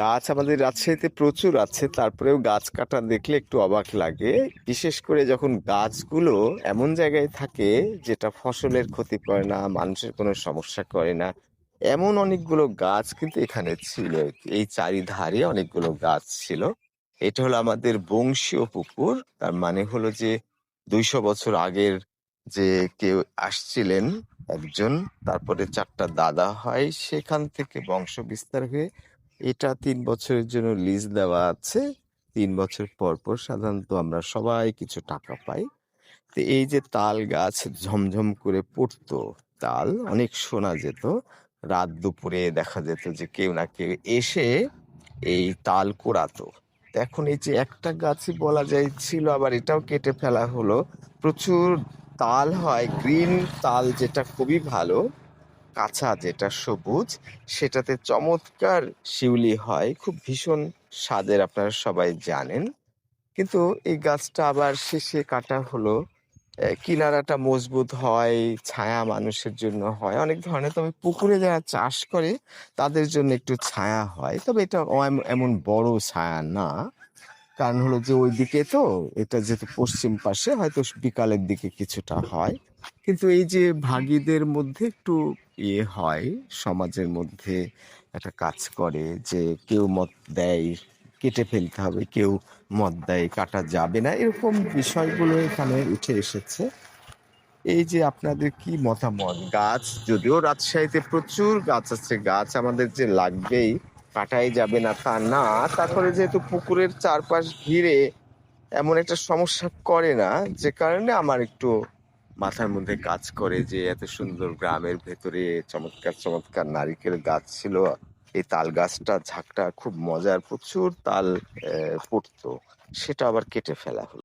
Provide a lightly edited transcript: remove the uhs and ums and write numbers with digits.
গাছ আমাদের রাজশাহীতে প্রচুর আছে, তারপরেও গাছ কাটা দেখলে একটু অবাক লাগে। বিশেষ করে যখন গাছগুলো এমন জায়গায় থাকে যেটা ফসলের ক্ষতি করে না, মানুষের কোনো সমস্যা করে না। এমন অনেকগুলো গাছ কিন্তু এখানে ছিল। এই চারিধারে অনেকগুলো গাছ ছিল। এটা হলো আমাদের বংশীয় পুকুর। তার মানে হলো যে ২০০ বছর আগের যে কেউ আসছিলেন একজন, তারপরে ৪টা দাদা হয়, সেখান থেকে বংশ বিস্তার হয়ে এটা ৩ বছরের জন্য লিজ দেওয়া আছে। ৩ বছর পর পর সাধারণত আমরা সবাই কিছু টাকা পাই। তো এই যে তাল গাছ ঝমঝম করে পড়তো, তাল অনেক শোনা যেত। রাত দুপুরে দেখা যেত যে কেউ না কেউ এসে এই তাল কুড়াতো। তো এখন এই যে একটা গাছই বলা যায় ছিল, আবার এটাও কেটে ফেলা হলো। প্রচুর তাল হয়, গ্রিন তাল, যেটা খুবই ভালো। কাঁচা যেটা সবুজ, সেটাতে চমৎকার শিউলি হয়, খুব ভীষণ স্বাদের, আপনারা সবাই জানেন। কিন্তু এই গাছটা আবার শেষে কাটা হলো। কিনারাটা মজবুত হয়, ছায়া মানুষের জন্য হয় অনেক ধরনের, তবে পুকুরে যারা চাষ করে তাদের জন্য একটু ছায়া হয়, তবে এটা এমন বড় ছায়া না। কারণ হলো যে ওইদিকে তো, এটা যেহেতু পশ্চিম পাশে, হয়তো বিকালের দিকে কিছুটা হয়। কিন্তু এই যে ভাগীদের মধ্যে একটু হয়, সমাজের মধ্যে একটা কাজ করে যে কেউ মত দেয় কেটে ফেলতে হবে, কেউ মত দেয় কাটা যাবে না, এরকম বিষয়গুলো এখানে উঠে এসেছে। এই যে আপনাদের কি মতামত? গাছ যদিও রাজশাহীতে প্রচুর গাছ আছে, গাছ আমাদের যে লাগবেই, কাটাই যাবে না তা না। তারপরে যেহেতু পুকুরের চারপাশ ঘিরে এমন একটা সমস্যা করে না, যে কারণে আমার একটু মাথার মধ্যে কাজ করে যে এত সুন্দর গ্রামের ভেতরে চমৎকার চমৎকার নারিকেল গাছ ছিল। এই তাল গাছটা ঝাঁকটা খুব মজার, প্রচুর তাল পড়তো, সেটা আবার কেটে ফেলা হলো।